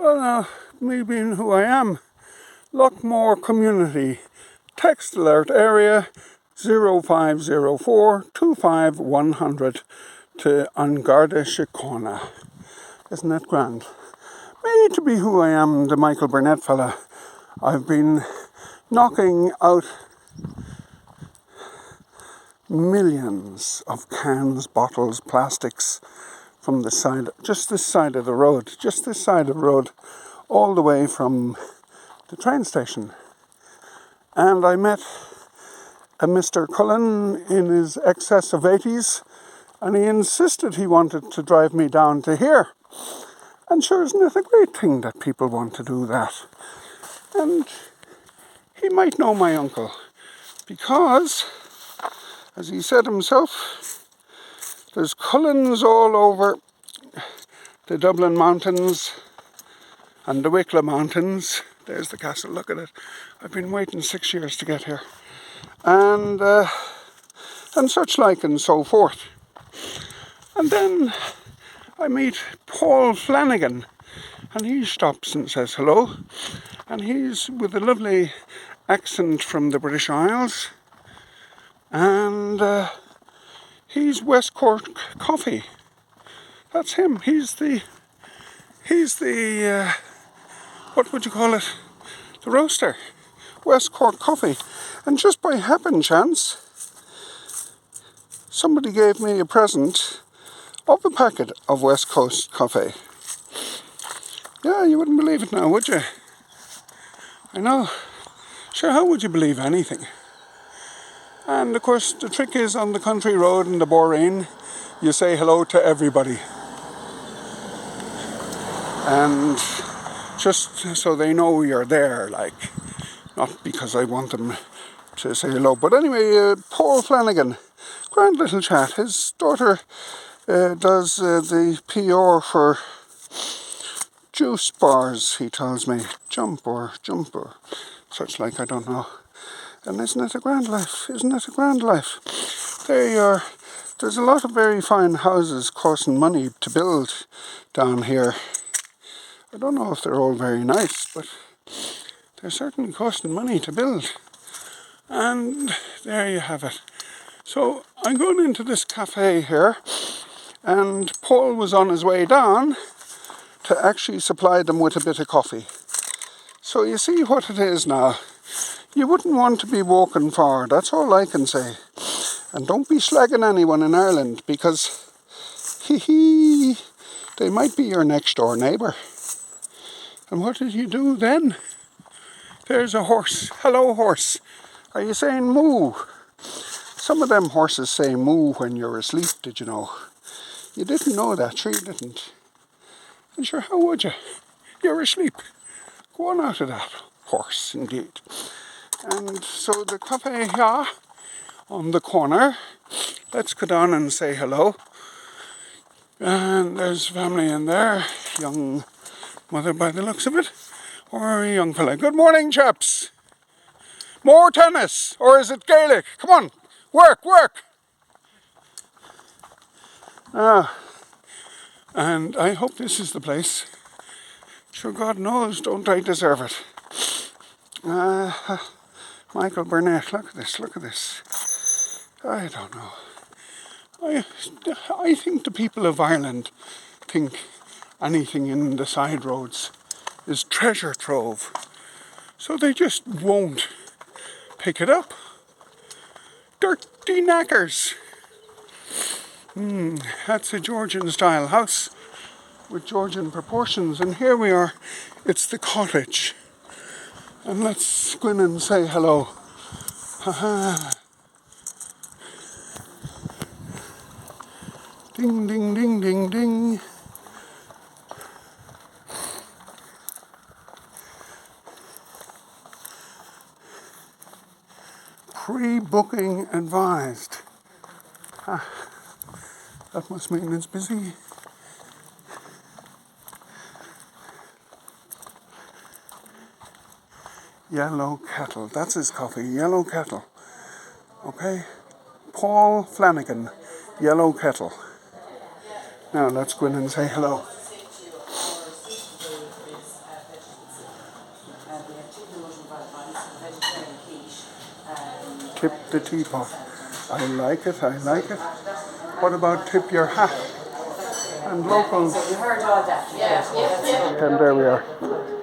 Well, now, me being who I am, Lough Community, text alert area 0504 25100 to An Garda Síochána. Isn't that grand? Me to be who I am, the Michael Burnett fella. I've been knocking out millions of cans, bottles, plastics from the side, just this side of the road, all the way from the train station. And I met a Mr. Cullen in his excess of 80s, and he insisted he wanted to drive me down to here. And sure, isn't it a great thing that people want to do that? And he might know my uncle, because, as he said himself, there's Cullens all over the Dublin mountains and the Wicklow mountains. There's the castle, look at it. I've been waiting 6 years to get here. And such like and so forth. And then I meet Paul Flanagan, and he stops and says hello. And he's with a lovely accent from the British Isles. And he's West Cork Coffee. That's him. He's the what would you call it? The roaster. West Cork Coffee. And just by happen chance, somebody gave me a present of a packet of West Coast Coffee. Yeah, you wouldn't believe it now, would you? I know. Sure, how would you believe anything? And of course, the trick is on the country road in the Boreen, you say hello to everybody. And just so they know you're there, like, not because I want them to say hello. But anyway, Paul Flanagan, grand little chat. His daughter does the PR for juice bars, he tells me. Jump or such like, I don't know. And isn't it a grand life? There you are. There's a lot of very fine houses costing money to build down here. I don't know if they're all very nice, but they're certainly costing money to build. And there you have it. So I'm going into this cafe here, and Paul was on his way down to actually supply them with a bit of coffee. So you see what it is now. You wouldn't want to be walking far, that's all I can say. And don't be slagging anyone in Ireland, because they might be your next door neighbour. And what did you do then? There's a horse. Hello, horse. Are you saying moo? Some of them horses say moo when you're asleep, did you know? You didn't know that, sure you didn't. And sure, how would you? You're asleep. Go on out of that, horse, indeed. And so the cafe here on the corner. Let's go down and say hello. And there's family in there. Young mother by the looks of it. Or a young fella. Good morning, chaps. More tennis. Or is it Gaelic? Come on. Work. And I hope this is the place. Sure, God knows, don't I deserve it. Michael Burnett, look at this. I don't know. I think the people of Ireland think anything in the side roads is treasure trove. So they just won't pick it up. Dirty knackers. That's a Georgian style house with Georgian proportions. And here we are. It's the cottage. And let's go in and say hello. Ding, ding, ding, ding, ding. Pre-booking advised. That must mean it's busy. Yellow Kettle. That's his coffee. Yellow Kettle. Okay? Paul Flanagan. Yellow Kettle. Now let's go in and say hello. Tip the teapot. I like it, I like it. What about tip your hat? And locals. So you heard all that. Yeah. And there we are.